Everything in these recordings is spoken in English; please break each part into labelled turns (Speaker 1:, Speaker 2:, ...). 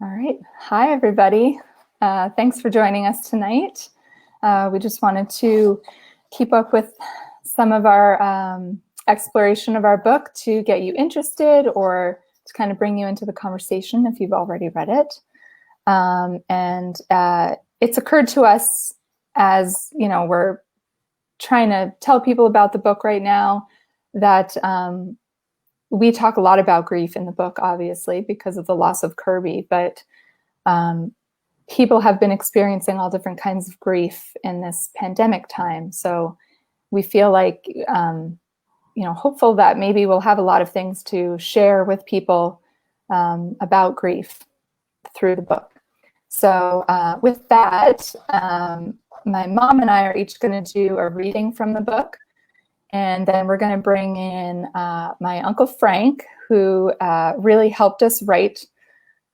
Speaker 1: All right. Hi, everybody. Thanks for joining us tonight. We just wanted to keep up with some of our exploration of our book to get you interested or to kind of bring you into the conversation if you've already read it. It's occurred to us as, we're trying to tell people about the book right now that we talk a lot about grief in the book, obviously, because of the loss of Kirby, but people have been experiencing all different kinds of grief in this pandemic time. So we feel like, hopeful that maybe we'll have a lot of things to share with people about grief through the book. So with that, my mom and I are each going to do a reading from the book. And then we're going to bring in my Uncle Frank, who really helped us write.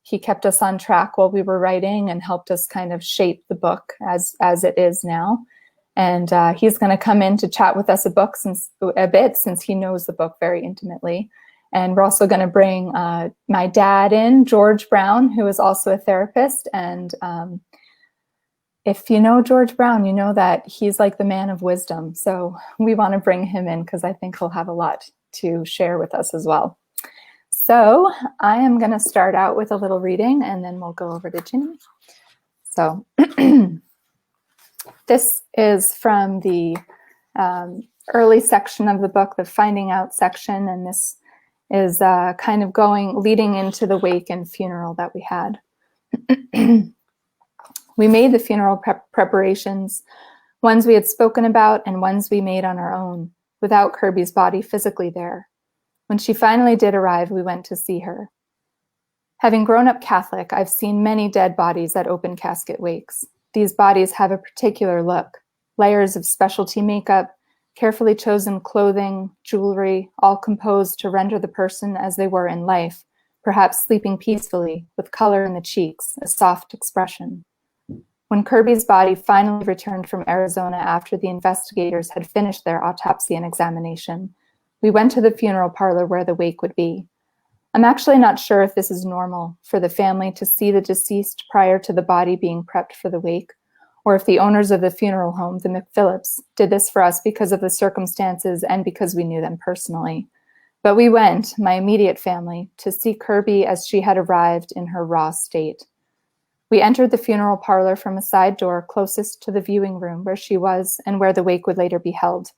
Speaker 1: He kept us on track while we were writing and helped us kind of shape the book as it is now. And he's going to come in to chat with us a bit since he knows the book very intimately. And we're also going to bring my dad in, George Brown, who is also a therapist. And if you know George Brown, you know that he's like the man of wisdom. So we want to bring him in because I think he'll have a lot to share with us as well. So I am going to start out with a little reading and then we'll go over to Ginny. So this is from the early section of the book, the Finding Out section. And this is kind of leading into the wake and funeral that we had. We made the funeral preparations, ones we had spoken about and ones we made on our own, without Kirby's body physically there. When she finally did arrive, we went to see her. Having grown up Catholic, I've seen many dead bodies at open casket wakes. These bodies have a particular look, layers of specialty makeup, carefully chosen clothing, jewelry, all composed to render the person as they were in life, perhaps sleeping peacefully, with color in the cheeks, a soft expression. When Kirby's body finally returned from Arizona after the investigators had finished their autopsy and examination, we went to the funeral parlor where the wake would be. I'm actually not sure if this is normal for the family to see the deceased prior to the body being prepped for the wake, or if the owners of the funeral home, the McPhillips, did this for us because of the circumstances and because we knew them personally. But we went, my immediate family, to see Kirby as she had arrived in her raw state. We entered the funeral parlor from a side door closest to the viewing room where she was and where the wake would later be held.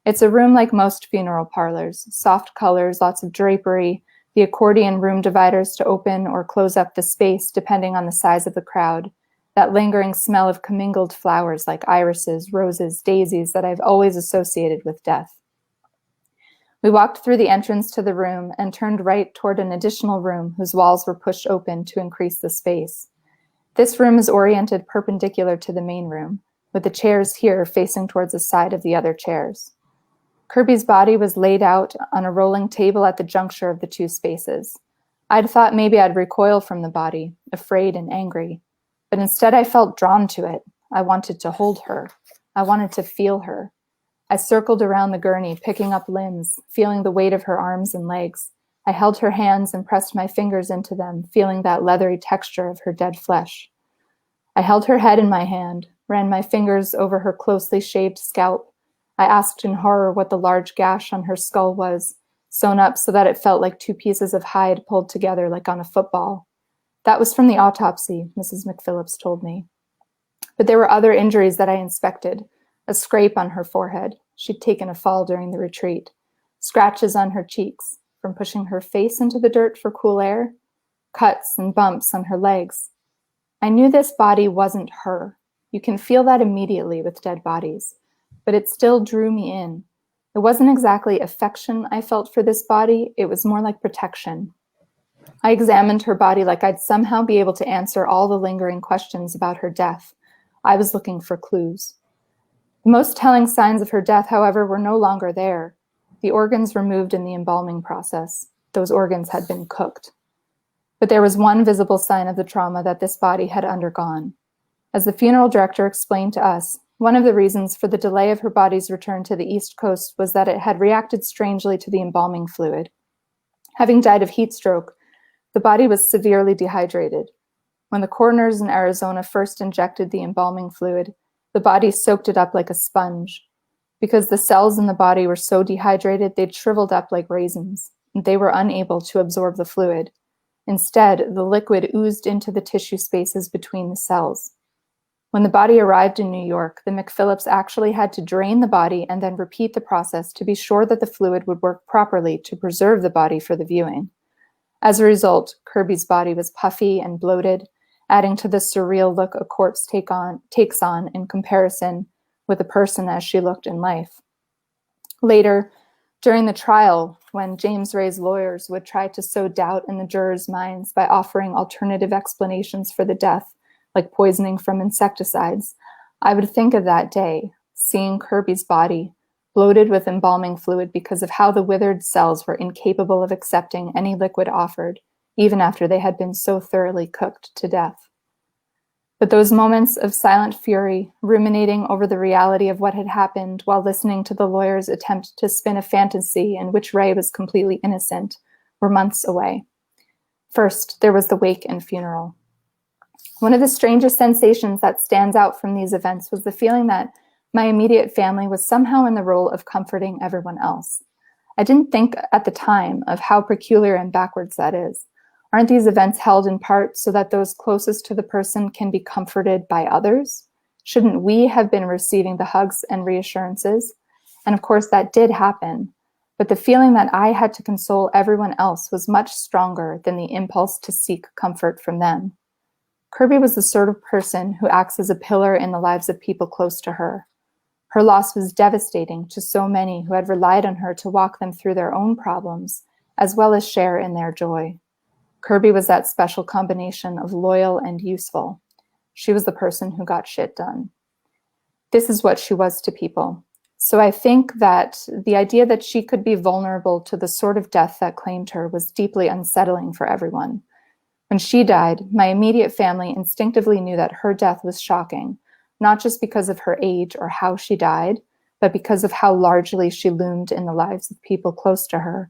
Speaker 1: It's a room like most funeral parlors, soft colors, lots of drapery, the accordion room dividers to open or close up the space depending on the size of the crowd, that lingering smell of commingled flowers like irises, roses, daisies that I've always associated with death. We walked through the entrance to the room and turned right toward an additional room whose walls were pushed open to increase the space. This room is oriented perpendicular to the main room, with the chairs here facing towards the side of the other chairs. Kirby's body was laid out on a rolling table at the juncture of the two spaces. I'd thought maybe I'd recoil from the body, afraid and angry, but instead I felt drawn to it. I wanted to hold her. I wanted to feel her. I circled around the gurney, picking up limbs, feeling the weight of her arms and legs. I held her hands and pressed my fingers into them, feeling that leathery texture of her dead flesh. I held her head in my hand, ran my fingers over her closely shaved scalp. I asked in horror what the large gash on her skull was, sewn up so that it felt like two pieces of hide pulled together like on a football. That was from the autopsy, Mrs. McPhillips told me. But there were other injuries that I inspected. A scrape on her forehead. She'd taken a fall during the retreat. Scratches on her cheeks, from pushing her face into the dirt for cool air. Cuts and bumps on her legs. I knew this body wasn't her. You can feel that immediately with dead bodies. But it still drew me in. It wasn't exactly affection I felt for this body. It was more like protection. I examined her body like I'd somehow be able to answer all the lingering questions about her death. I was looking for clues. The most telling signs of her death, however, were no longer there. The organs removed in the embalming process. Those organs had been cooked. But there was one visible sign of the trauma that this body had undergone. As the funeral director explained to us, one of the reasons for the delay of her body's return to the East Coast was that it had reacted strangely to the embalming fluid. Having died of heat stroke, the body was severely dehydrated. When the coroners in Arizona first injected the embalming fluid, the body soaked it up like a sponge. Because the cells in the body were so dehydrated, they'd shriveled up like raisins, and they were unable to absorb the fluid. Instead, the liquid oozed into the tissue spaces between the cells. When the body arrived in New York, the McPhillips actually had to drain the body and then repeat the process to be sure that the fluid would work properly to preserve the body for the viewing. As a result, Kirby's body was puffy and bloated, adding to the surreal look a corpse takes on in comparison with a person as she looked in life. Later, during the trial, when James Ray's lawyers would try to sow doubt in the jurors' minds by offering alternative explanations for the death, like poisoning from insecticides, I would think of that day, seeing Kirby's body, bloated with embalming fluid because of how the withered cells were incapable of accepting any liquid offered, even after they had been so thoroughly cooked to death. But those moments of silent fury, ruminating over the reality of what had happened while listening to the lawyers attempt to spin a fantasy in which Ray was completely innocent, were months away. First, there was the wake and funeral. One of the strangest sensations that stands out from these events was the feeling that my immediate family was somehow in the role of comforting everyone else. I didn't think at the time of how peculiar and backwards that is. Aren't these events held in part so that those closest to the person can be comforted by others? Shouldn't we have been receiving the hugs and reassurances? And of course, that did happen. But the feeling that I had to console everyone else was much stronger than the impulse to seek comfort from them. Kirby was the sort of person who acts as a pillar in the lives of people close to her. Her loss was devastating to so many who had relied on her to walk them through their own problems, as well as share in their joy. Kirby was that special combination of loyal and useful. She was the person who got shit done. This is what she was to people. So I think that the idea that she could be vulnerable to the sort of death that claimed her was deeply unsettling for everyone. When she died, my immediate family instinctively knew that her death was shocking, not just because of her age or how she died, but because of how largely she loomed in the lives of people close to her.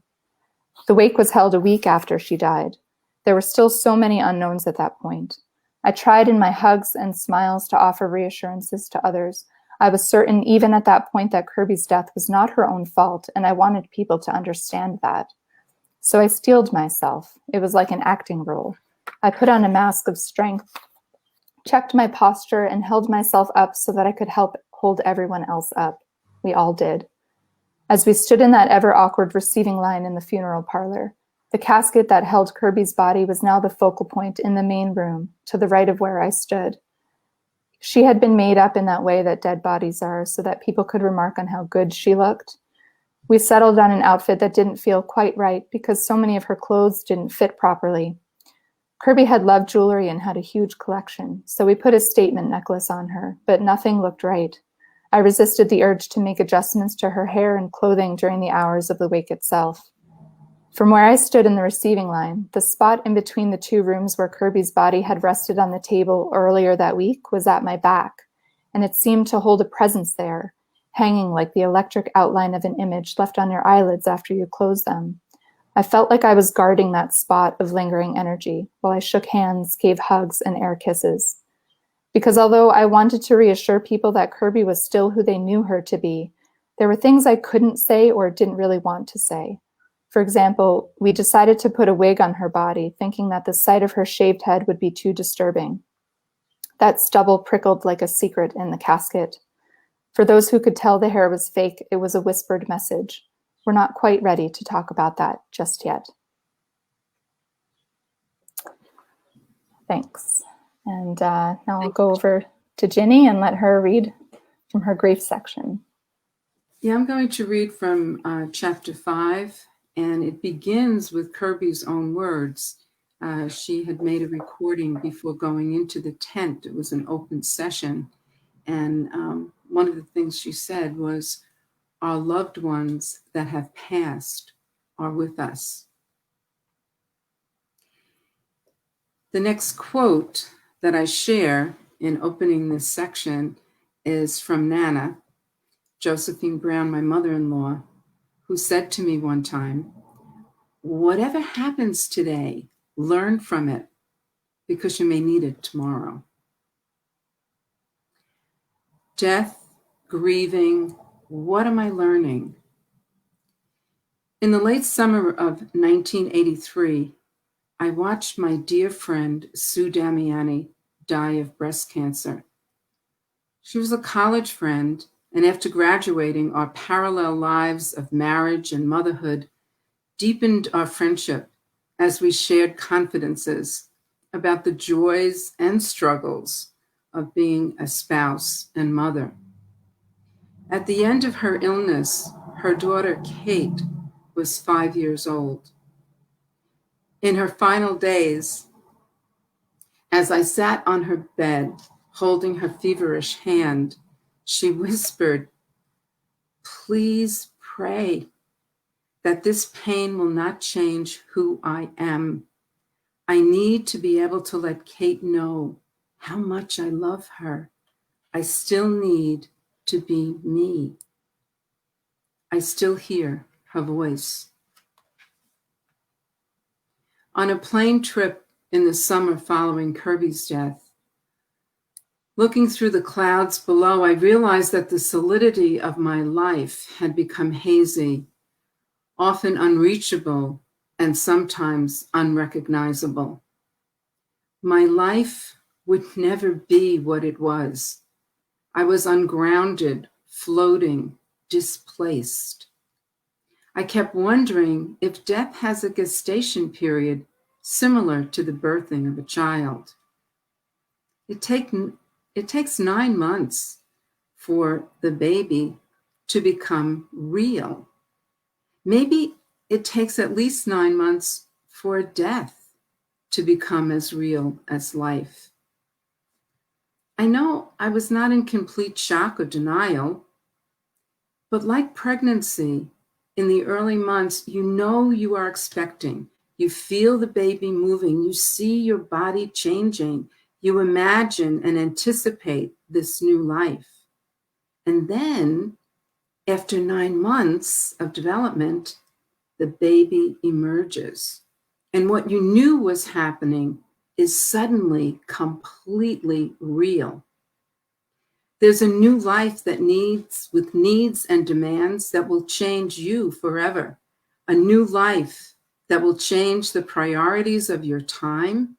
Speaker 1: The wake was held a week after she died. There were still so many unknowns at that point. I tried in my hugs and smiles to offer reassurances to others. I was certain even at that point that Kirby's death was not her own fault, and I wanted people to understand that. So I steeled myself. It was like an acting role. I put on a mask of strength, checked my posture, and held myself up so that I could help hold everyone else up. We all did. As we stood in that ever-awkward receiving line in the funeral parlor, the casket that held Kirby's body was now the focal point in the main room, to the right of where I stood. She had been made up in that way that dead bodies are, so that people could remark on how good she looked. We settled on an outfit that didn't feel quite right because so many of her clothes didn't fit properly. Kirby had loved jewelry and had a huge collection, so we put a statement necklace on her, but nothing looked right. I resisted the urge to make adjustments to her hair and clothing during the hours of the wake itself. From where I stood in the receiving line, the spot in between the two rooms where Kirby's body had rested on the table earlier that week was at my back, and it seemed to hold a presence there, hanging like the electric outline of an image left on your eyelids after you close them. I felt like I was guarding that spot of lingering energy while I shook hands, gave hugs, and air kisses. Because although I wanted to reassure people that Kirby was still who they knew her to be, there were things I couldn't say or didn't really want to say. For example, we decided to put a wig on her body, thinking that the sight of her shaved head would be too disturbing. That stubble prickled like a secret in the casket. For those who could tell the hair was fake, it was a whispered message. We're not quite ready to talk about that just yet. Thanks. And now I'll go over to Ginny and let her read from her grief section.
Speaker 2: Yeah, I'm going to read from chapter 5, and it begins with Kirby's own words. She had made a recording before going into the tent. It was an open session. And one of the things she said was, "Our loved ones that have passed are with us." The next quote that I share in opening this section is from Nana, Josephine Brown, my mother-in-law, who said to me one time, "Whatever happens today, learn from it. because you may need it tomorrow. Death, grieving, what am I learning? In the late summer of 1983, I watched my dear friend Sue Damiani die of breast cancer. She was a college friend, and after graduating, our parallel lives of marriage and motherhood deepened our friendship as we shared confidences about the joys and struggles of being a spouse and mother. At the end of her illness, her daughter, Kate, was 5 years old. In her final days, as I sat on her bed, holding her feverish hand, she whispered, "Please pray that this pain will not change who I am. I need to be able to let Kate know how much I love her. I still need to be me." I still hear her voice. On a plane trip in the summer following Kirby's death, looking through the clouds below, I realized that the solidity of my life had become hazy, often unreachable, and sometimes unrecognizable. My life would never be what it was. I was ungrounded, floating, displaced. I kept wondering if death has a gestation period similar to the birthing of a child. It takes 9 months for the baby to become real. Maybe it takes at least 9 months for death to become as real as life. I know I was not in complete shock or denial, but like pregnancy, in the early months, you know you are expecting. You feel the baby moving. You see your body changing. You imagine and anticipate this new life. And then, after 9 months of development, the baby emerges. And what you knew was happening is suddenly completely real. There's a new life with needs and demands that will change you forever. A new life that will change the priorities of your time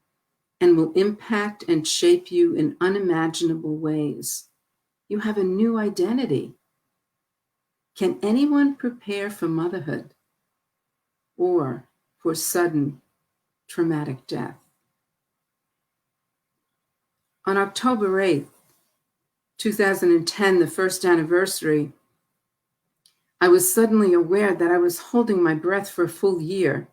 Speaker 2: and will impact and shape you in unimaginable ways. You have a new identity. Can anyone prepare for motherhood or for sudden traumatic death? On October 8th, 2010, the first anniversary, I was suddenly aware that I was holding my breath for a full year.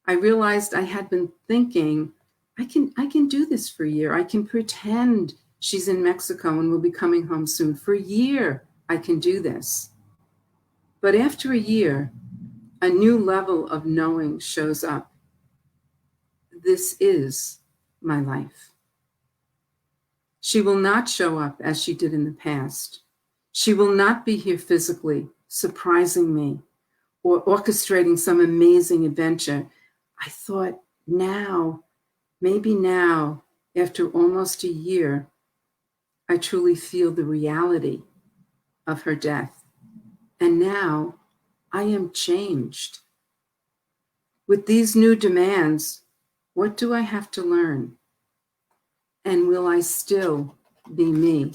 Speaker 2: I realized I had been thinking, I can do this for a year. I can pretend she's in Mexico and will be coming home soon. For a year, I can do this. But after a year, a new level of knowing shows up. This is my life. She will not show up as she did in the past. She will not be here physically, surprising me or orchestrating some amazing adventure. I thought maybe now, after almost a year, I truly feel the reality of her death. And now I am changed. With these new demands, what do I have to learn? And will I still be me?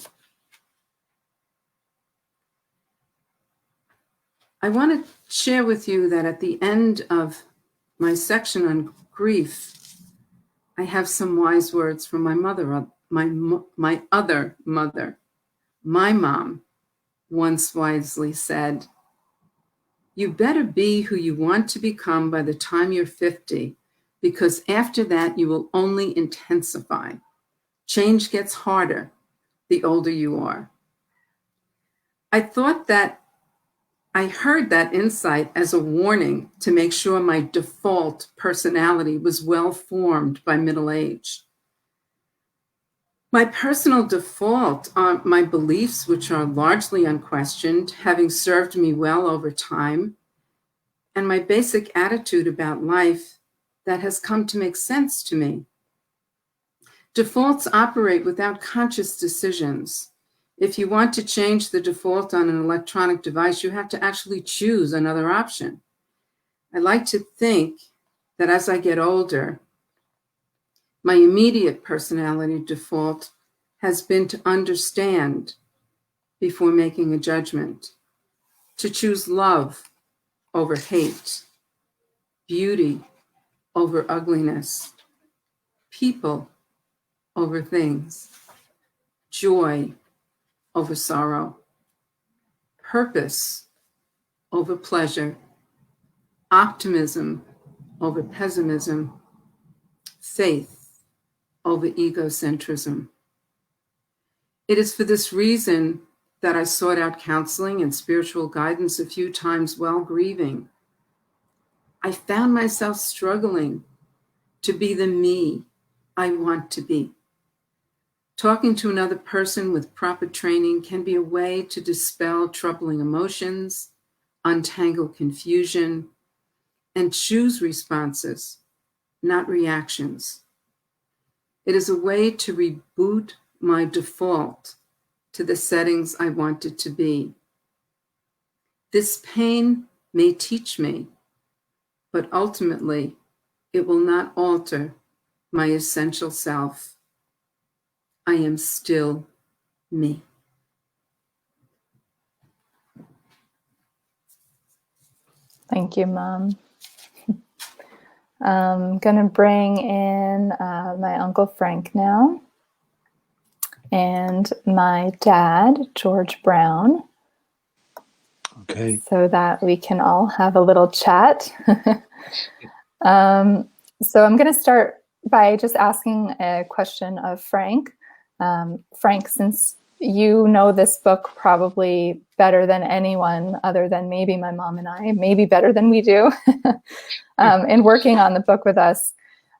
Speaker 2: I want to share with you that at the end of my section on grief, I have some wise words from my mother, my other mother. My mom once wisely said, "You better be who you want to become by the time you're 50, because after that you will only intensify. Change gets harder the older you are." I heard that insight as a warning to make sure my default personality was well formed by middle age. My personal default are my beliefs, which are largely unquestioned, having served me well over time, and my basic attitude about life that has come to make sense to me. Defaults operate without conscious decisions. If you want to change the default on an electronic device, you have to actually choose another option. I like to think that as I get older, my immediate personality default has been to understand before making a judgment, to choose love over hate, beauty over ugliness, people over things, joy over sorrow, purpose over pleasure, optimism over pessimism, faith over egocentrism. It is for this reason that I sought out counseling and spiritual guidance a few times while grieving. I found myself struggling to be the me I want to be. Talking to another person with proper training can be a way to dispel troubling emotions, untangle confusion, and choose responses, not reactions. It is a way to reboot my default to the settings I want it to be. This pain may teach me, but ultimately it will not alter my essential self. I am still me.
Speaker 1: Thank you, Mom. I'm going to bring in my Uncle Frank now and my dad, George Brown.
Speaker 3: Okay.
Speaker 1: So that we can all have a little chat. So I'm going to start by just asking a question of Frank. Frank, since you know this book probably better than anyone other than maybe my mom and I, maybe better than we do, in working on the book with us,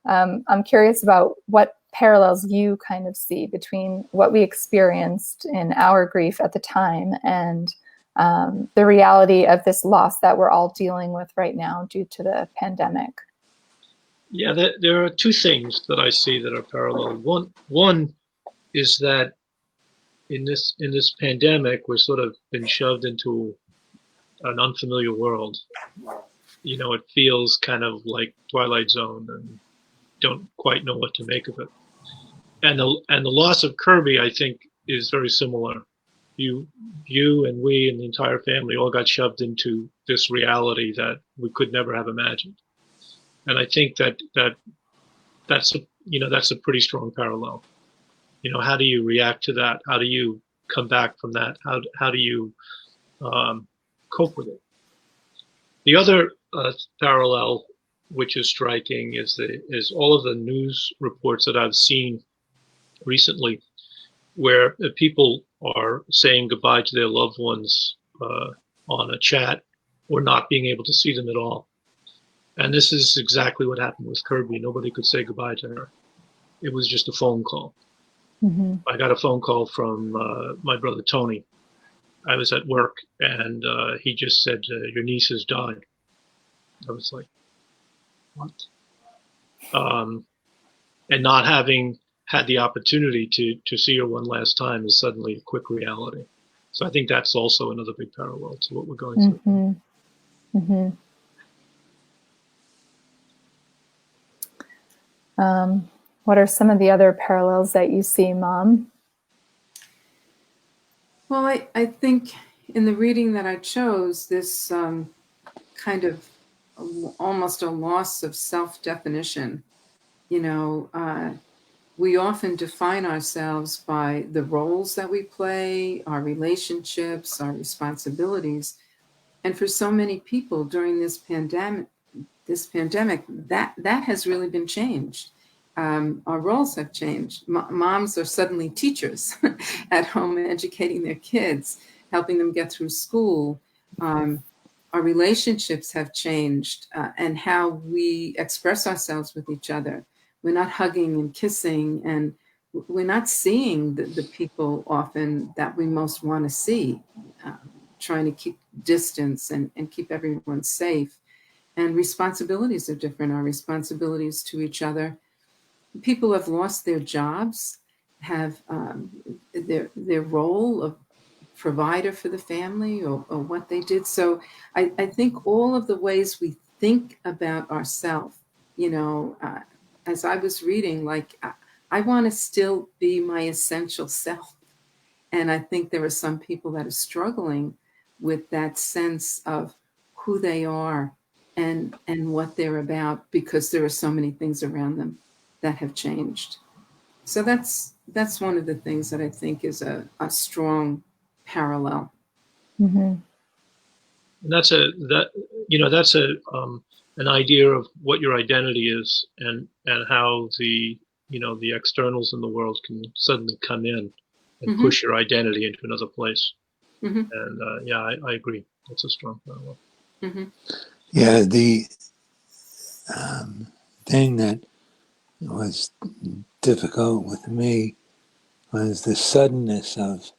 Speaker 1: I'm curious about what parallels you kind of see between what we experienced in our grief at the time and the reality of this loss that we're all dealing with right now due to the pandemic.
Speaker 3: Yeah, there are two things that I see that are parallel. One is that in this pandemic, we're sort of been shoved into an unfamiliar world. You know, it feels kind of like Twilight Zone, and don't quite know what to make of it. And the loss of Kirby, I think, is very similar. You and we and the entire family all got shoved into this reality that we could never have imagined. And I think that's a pretty strong parallel. You know, how do you react to that? How do you come back from that? How do you cope with it? The other parallel, which is striking, is all of the news reports that I've seen recently, where people are saying goodbye to their loved ones on a chat or not being able to see them at all. And this is exactly what happened with Kirby. Nobody could say goodbye to her. It was just a phone call. Mm-hmm. I got a phone call from my brother Tony. I was at work, and he just said, "Your niece has died." I was like, "What?" And not having had the opportunity to see her one last time is suddenly a quick reality. So I think that's also another big parallel to what we're going through.
Speaker 1: Mm-hmm. Mm-hmm. What are some of the other parallels that you see, Mom?
Speaker 2: Well, I think in the reading that I chose, this kind of almost a loss of self-definition. You know, we often define ourselves by the roles that we play, our relationships, our responsibilities. And for so many people during this pandemic, that has really been changed. Our roles have changed. Moms are suddenly teachers at home, educating their kids, helping them get through school. Our relationships have changed, and how we express ourselves with each other. We're not hugging and kissing, and we're not seeing the people often that we most want to see, trying to keep distance and keep everyone safe. And responsibilities are different. Our responsibilities to each other people who have lost their jobs have their role of provider for the family, or what they did. So I think all of the ways we think about ourselves, as I was reading, like I want to still be my essential self. And I think there are some people that are struggling with that sense of who they are and what they're about, because there are so many things around them that have changed. So that's one of the things that I think is a strong parallel.
Speaker 1: Mm-hmm.
Speaker 3: And that's an idea of what your identity is, and how the externals in the world can suddenly come in and
Speaker 2: Mm-hmm.
Speaker 3: push your identity into another place.
Speaker 2: Mm-hmm.
Speaker 3: And yeah, I agree. That's a strong parallel.
Speaker 2: Mm-hmm.
Speaker 4: Yeah, the thing that was difficult with me was the suddenness of,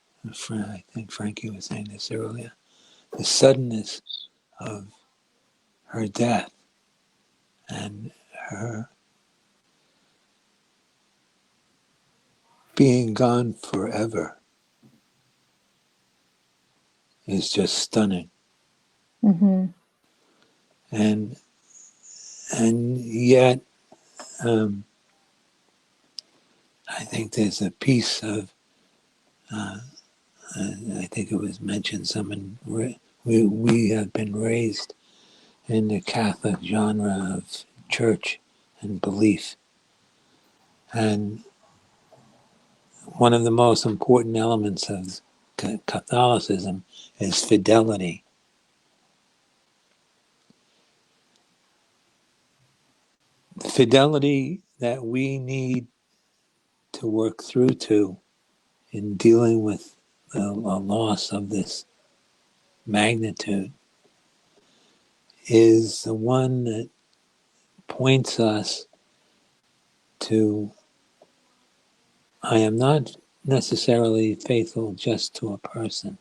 Speaker 4: I think Frankie was saying this earlier, the suddenness of her death and her being gone forever is just stunning.
Speaker 1: Mm-hmm.
Speaker 4: And yet, I think there's a piece of, I think it was mentioned, we have been raised in the Catholic genre of church and belief. And one of the most important elements of Catholicism is fidelity. The fidelity that we need to work through to in dealing with a loss of this magnitude is the one that points us to, I am not necessarily faithful just to a person.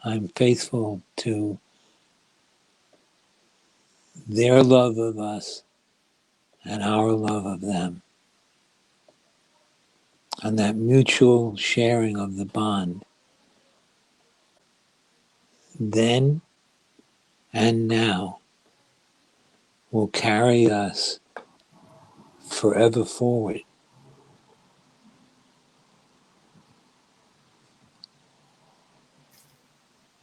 Speaker 4: I'm faithful to their love of us and our love of them. And that mutual sharing of the bond, then and now, will carry us forever forward.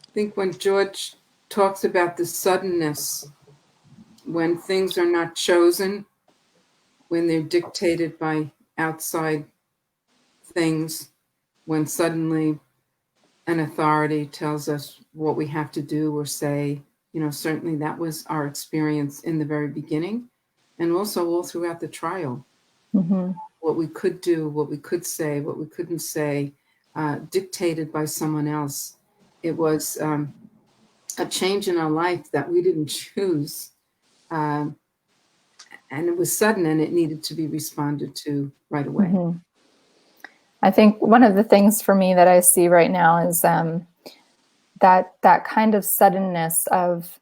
Speaker 2: I think when George talks about the suddenness, when things are not chosen, when they're dictated by outside things, when suddenly an authority tells us what we have to do or say, certainly that was our experience in the very beginning, and also all throughout the trial.
Speaker 1: Mm-hmm.
Speaker 2: What we could do, what we could say, what we couldn't say, dictated by someone else. It was a change in our life that we didn't choose. And it was sudden, and it needed to be responded to right away.
Speaker 1: Mm-hmm. I think one of the things for me that I see right now is that kind of suddenness of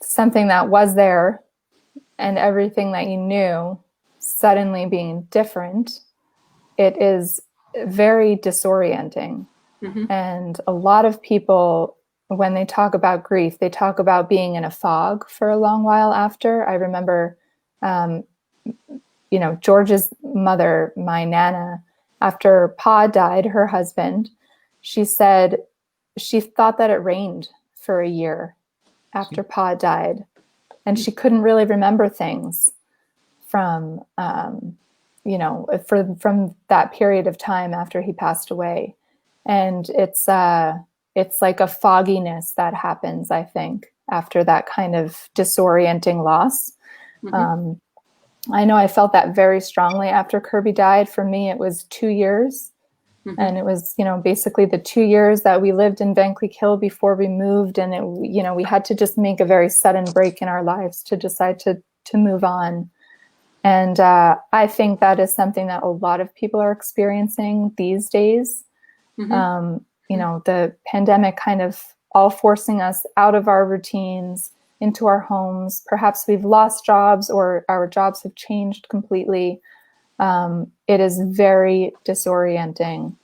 Speaker 1: something that was there and everything that you knew suddenly being different. It is very disorienting.
Speaker 2: Mm-hmm.
Speaker 1: And a lot of people, when they talk about grief, they talk about being in a fog for a long while after. I remember, George's mother, my Nana, after Pa died, her husband, she said she thought that it rained for a year after Pa died. And she couldn't really remember things from, from that period of time after he passed away. And it's like a fogginess that happens, I think, after that kind of disorienting loss.
Speaker 2: Mm-hmm.
Speaker 1: I know I felt that very strongly after Kirby died. For me, it was 2 years.
Speaker 2: Mm-hmm.
Speaker 1: And it was, basically the 2 years that we lived in Van Cleek Hill before we moved. And, we had to just make a very sudden break in our lives to decide to move on. And I think that is something that a lot of people are experiencing these days.
Speaker 2: Mm-hmm.
Speaker 1: The pandemic kind of all forcing us out of our routines, into our homes. Perhaps we've lost jobs or our jobs have changed completely. it is very disorienting.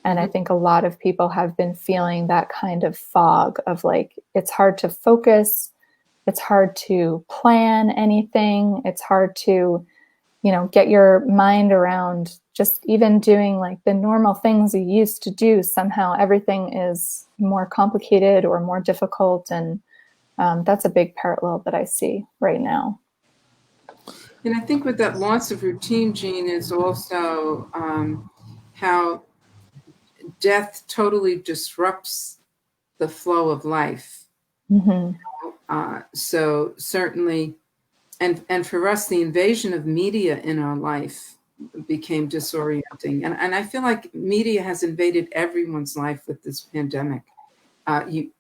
Speaker 1: And I think a lot of people have been feeling that kind of fog of like, it's hard to focus. It's hard to plan anything. It's hard to, get your mind around just even doing like the normal things you used to do. Somehow everything is more complicated or more difficult. And that's a big parallel that I see right now.
Speaker 2: And I think with that loss of routine, Jean, is also how death totally disrupts the flow of life. So certainly, and for us, the invasion of media in our life became disorienting. And I feel like media has invaded everyone's life with this pandemic. The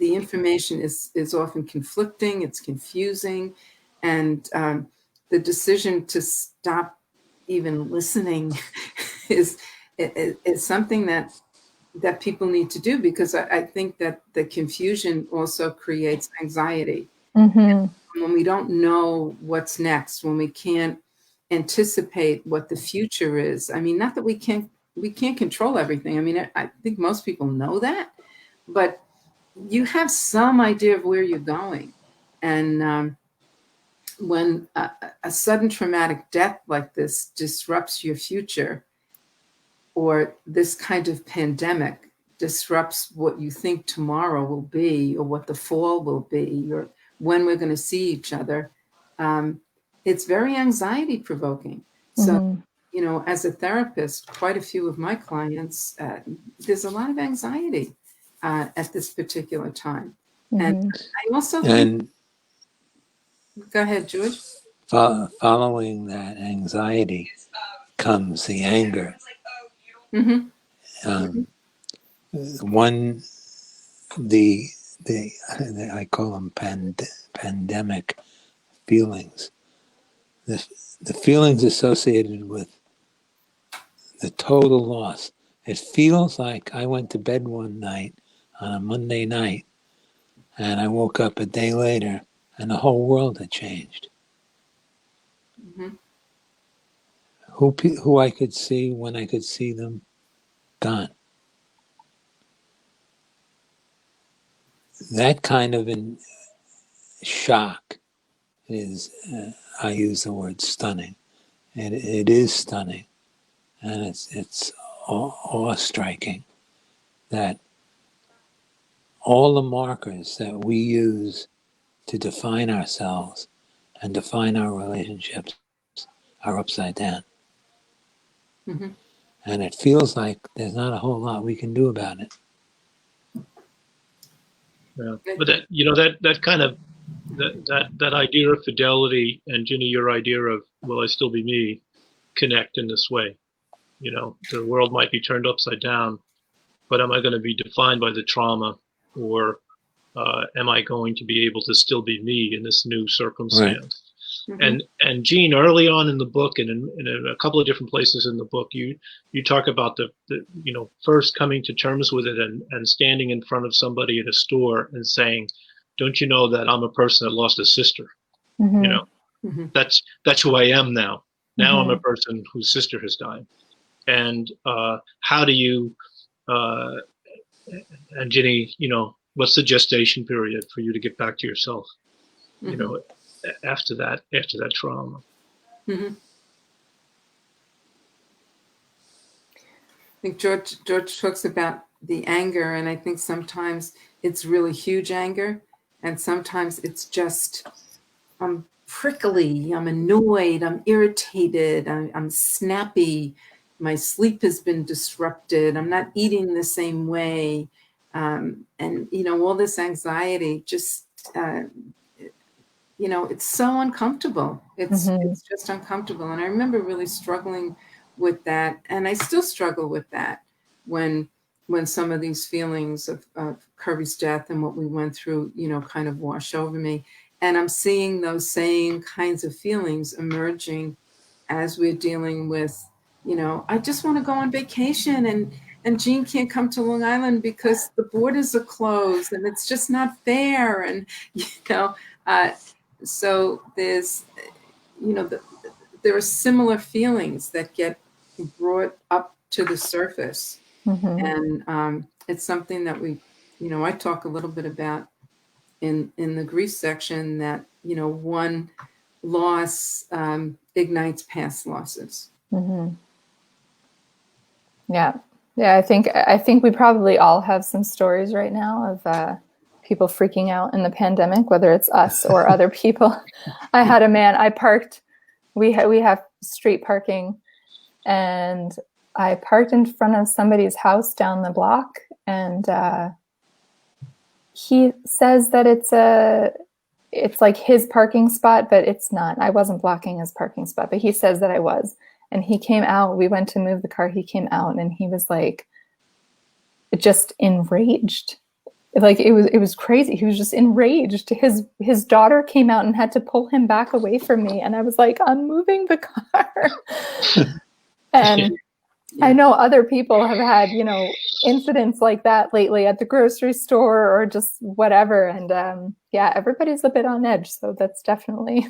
Speaker 2: information is often conflicting, it's confusing, and the decision to stop even listening is something that people need to do, because I think that the confusion also creates anxiety. When we don't know what's next, when we can't anticipate what the future is. I mean, not that we can't control everything. I mean, I think most people know that, but you have some idea of where you're going. And when a sudden traumatic death like this disrupts your future, or this kind of pandemic disrupts what you think tomorrow will be, or what the fall will be, or when we're going to see each other, it's very anxiety provoking. So, as a therapist, quite a few of my clients, there's a lot of anxiety at this particular time. And I also think, go ahead, George.
Speaker 4: Following that anxiety comes the anger. I call them pandemic feelings. The feelings associated with the total loss. It feels like I went to bed one night on a Monday night, and I woke up a day later, and the whole world had changed. Who I could see, when I could see them, gone. That kind of shock is, I use the word stunning. It is stunning, and it's awe-striking that all the markers that we use to define ourselves and define our relationships are upside down. And it feels like there's not a whole lot we can do about it.
Speaker 3: Yeah. But that kind of that idea of fidelity, and Ginny, your idea of will I still be me, connect in this way. The world might be turned upside down, but am I going to be defined by the trauma, or am I going to be able to still be me in this new circumstance? Right. And Jean, early on in the book, and in a couple of different places in the book, you talk about the first coming to terms with it, and standing in front of somebody in a store and saying, "Don't you know that I'm a person that lost a sister?" That's who I am now. Now I'm a person whose sister has died. And how do you, and Ginny, what's the gestation period for you to get back to yourself? After that trauma.
Speaker 2: I think George talks about the anger, and I think sometimes it's really huge anger, and sometimes it's just I'm prickly, I'm annoyed, I'm irritated, I'm snappy, my sleep has been disrupted, I'm not eating the same way, and all this anxiety just it's so uncomfortable. It's just uncomfortable. And I remember really struggling with that. And I still struggle with that when some of these feelings of Kirby's death and what we went through, kind of wash over me. And I'm seeing those same kinds of feelings emerging as we're dealing with, I just want to go on vacation, and Jean can't come to Long Island because the borders are closed and it's just not fair. And, so there's, there are similar feelings that get brought up to the surface. And it's something that I talk a little bit about in the grief section, that, one loss ignites past losses.
Speaker 1: Yeah. I think we probably all have some stories right now of people freaking out in the pandemic, whether it's us or other people. I had a man, we have street parking, and I parked in front of somebody's house down the block, and he says that it's like his parking spot, but it's not. I wasn't blocking his parking spot, but he says that I was. And he came out, we went to move the car, he came out, and he was like, just enraged. Like it was crazy. He was just enraged. His daughter came out and had to pull him back away from me. And I was like, I'm moving the car. And I know other people have had, incidents like that lately at the grocery store or just whatever. And everybody's a bit on edge. So that's definitely.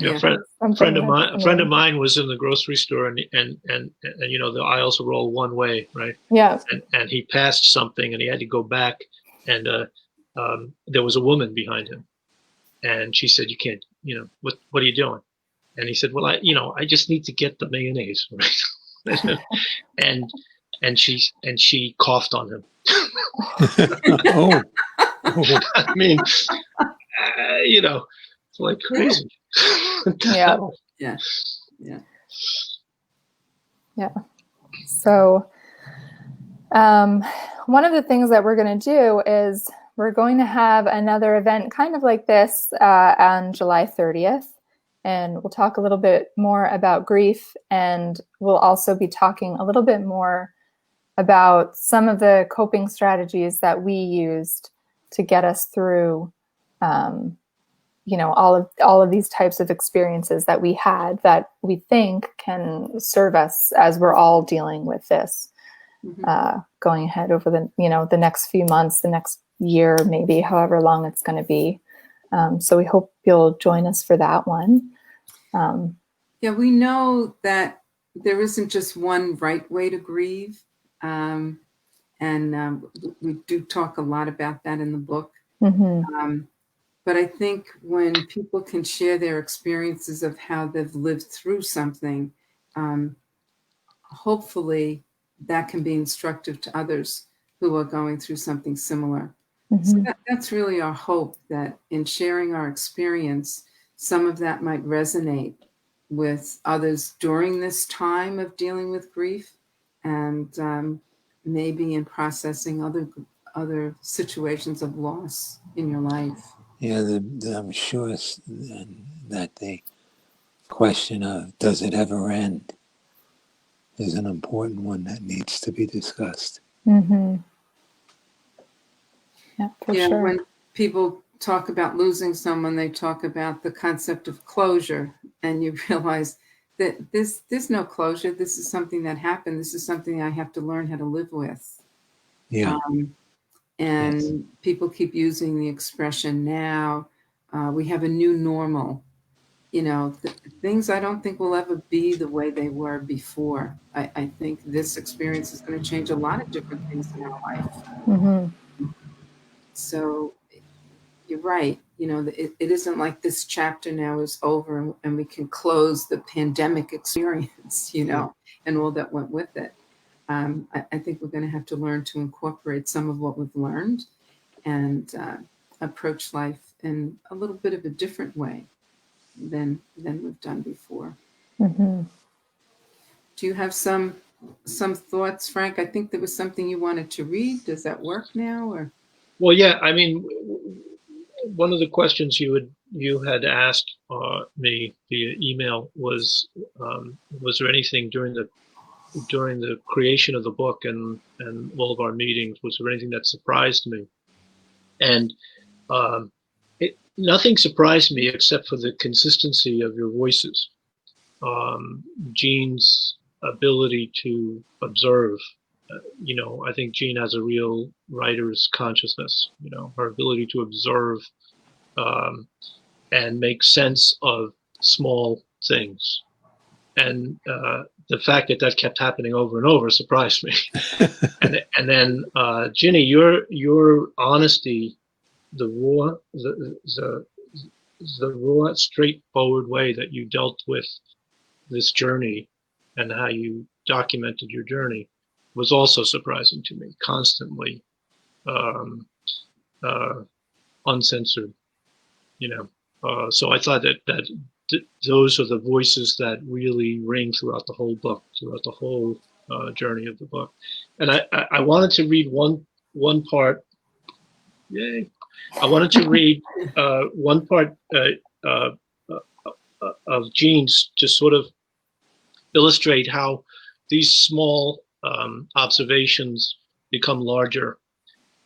Speaker 3: A friend of mine was in the grocery store, and the aisles were all one way, right?
Speaker 1: Yeah.
Speaker 3: And he passed something, and he had to go back, and there was a woman behind him, and she said, "You can't, what are you doing?" And he said, "Well, I just need to get the mayonnaise," right? and she coughed on him.
Speaker 4: Oh.
Speaker 3: I mean, it's like crazy.
Speaker 1: Yeah. So one of the things that we're going to do is we're going to have another event kind of like this on July 30th. And we'll talk a little bit more about grief. And we'll also be talking a little bit more about some of the coping strategies that we used to get us through all of these types of experiences that we had that we think can serve us as we're all dealing with this going ahead over the next few months, the next year, maybe however long it's going to be. So we hope you'll join us for that one.
Speaker 2: We know that there isn't just one right way to grieve. And we do talk a lot about that in the book. But I think when people can share their experiences of how they've lived through something, hopefully that can be instructive to others who are going through something similar. So that's really our hope, that in sharing our experience, some of that might resonate with others during this time of dealing with grief, and maybe in processing other situations of loss in your life.
Speaker 4: Yeah, I'm sure that the question of does it ever end is an important one that needs to be discussed.
Speaker 1: Yeah, for sure.
Speaker 2: When people talk about losing someone, they talk about the concept of closure, and you realize that there's no closure. This is something that happened. This is something I have to learn how to live with.
Speaker 4: Yeah.
Speaker 2: And people keep using the expression now, we have a new normal. Things I don't think will ever be the way they were before. I think this experience is going to change a lot of different things in our life. So you're right. It isn't like this chapter now is over and we can close the pandemic experience, and all that went with it. I think we're going to have to learn to incorporate some of what we've learned and approach life in a little bit of a different way than we've done before. Do you have some thoughts, Frank? I think there was something you wanted to read. Does that work now? Or?
Speaker 3: Well, yeah. I mean, one of the questions you had asked me via email was there anything during the creation of the book and all of our meetings, was there anything that surprised me? And nothing surprised me except for the consistency of your voices. Jean's ability to observe. I think Jean has a real writer's consciousness. Her ability to observe and make sense of small things. the fact that that kept happening over and over surprised me. and then Ginny, your honesty, the raw, straightforward way that you dealt with this journey and how you documented your journey was also surprising to me. Constantly uncensored, you know. So I thought that those are the voices that really ring throughout the whole book, throughout the whole journey of the book. And I wanted to read one part. Yay! I wanted to read one part of Jean's to sort of illustrate how these small observations become larger.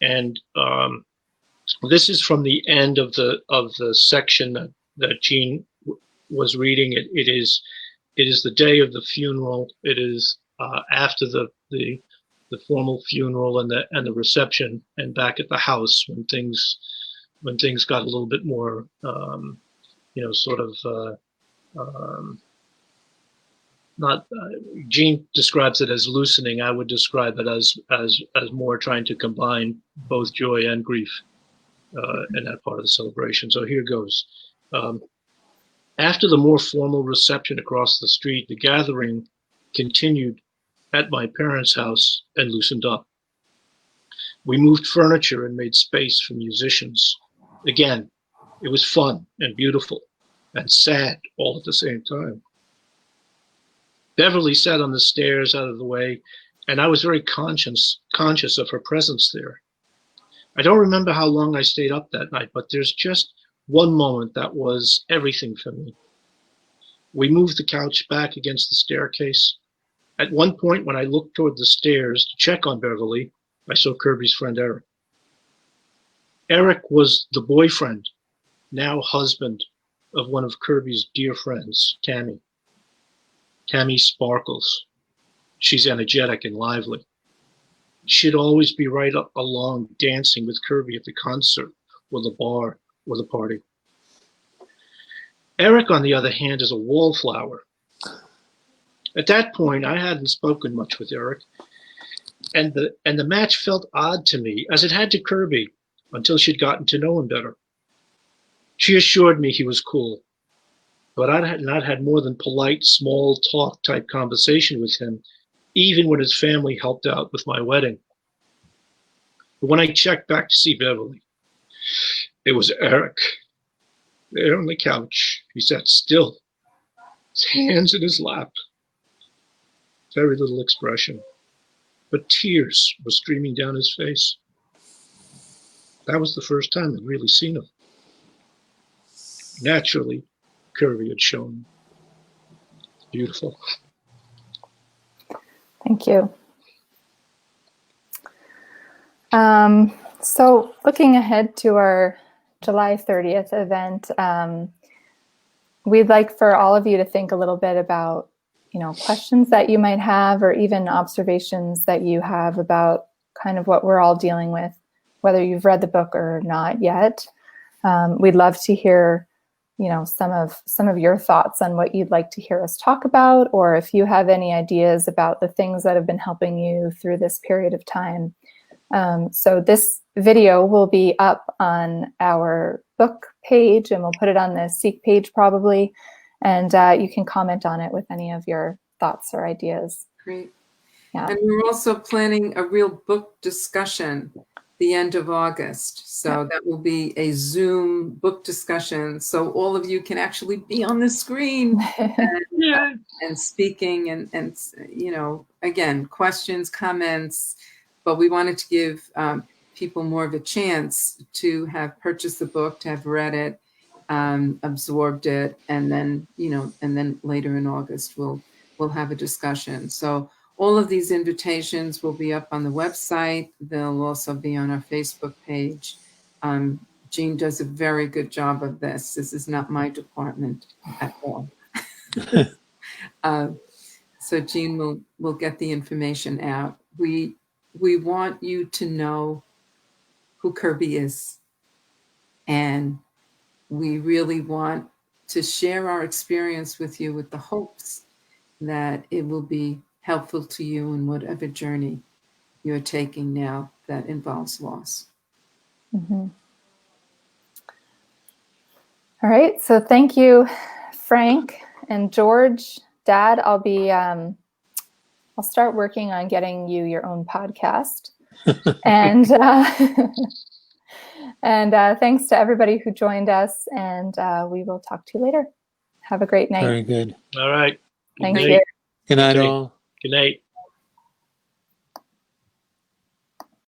Speaker 3: And this is from the end of the section that Jean was reading. It is the day of the funeral. It is after the formal funeral and the reception, and back at the house when things got a little bit more sort of not Jean describes it as loosening. I would describe it as more trying to combine both joy and grief in that part of the celebration. So here goes. After the more formal reception across the street, the gathering continued at my parents' house and loosened up. We moved furniture and made space for musicians. Again, it was fun and beautiful and sad all at the same time. Beverly sat on the stairs out of the way, and I was very conscious of her presence there. I don't remember how long I stayed up that night, but there's just one moment that was everything for me. We moved the couch back against the staircase. At one point, when I looked toward the stairs to check on Beverly, I saw Kirby's friend Eric. Eric was the boyfriend, now husband, of one of Kirby's dear friends, Tammy. Tammy sparkles. She's energetic and lively. She'd always be right up along dancing with Kirby at the concert or the bar or the party. Eric, on the other hand, is a wallflower. At that point, I hadn't spoken much with Eric, and the match felt odd to me, as it had to Kirby, until she'd gotten to know him better. She assured me he was cool, but I had not had more than polite, small talk type conversation with him, even when his family helped out with my wedding. But when I checked back to see Beverly, it was Eric. There on the couch, he sat still, his hands in his lap. Very little expression, but tears were streaming down his face. That was the first time I'd really seen him. Naturally, Kirby had shown. Beautiful.
Speaker 1: Thank you. So looking ahead to our July 30th event, we'd like for all of you to think a little bit about, questions that you might have, or even observations that you have about kind of what we're all dealing with, whether you've read the book or not yet. We'd love to hear, some of your thoughts on what you'd like to hear us talk about, or if you have any ideas about the things that have been helping you through this period of time. So this video will be up on our book page, and we'll put it on the Seek page probably, and you can comment on it with any of your thoughts or ideas.
Speaker 2: Great.
Speaker 1: Yeah.
Speaker 2: And we're also planning a real book discussion the end of August. So that will be a Zoom book discussion. So all of you can actually be on the screen and speaking and again, questions, comments, but we wanted to give people more of a chance to have purchased the book, to have read it, absorbed it, and then, and then later in August, we'll have a discussion. So all of these invitations will be up on the website. They'll also be on our Facebook page. Jean does a very good job of this. This is not my department at all. So Jean will get the information out. We want you to know who Kirby is. And we really want to share our experience with you, with the hopes that it will be helpful to you in whatever journey you're taking now that involves loss.
Speaker 1: Mm-hmm. All right. So thank you, Frank and George. Dad, I'll start working on getting you your own podcast. And thanks to everybody who joined us. And we will talk to you later. Have a great night.
Speaker 4: Very good.
Speaker 3: All right. Good
Speaker 1: Thank
Speaker 3: night.
Speaker 1: you.
Speaker 4: Good night,
Speaker 3: Okay.
Speaker 4: all.
Speaker 3: Good night.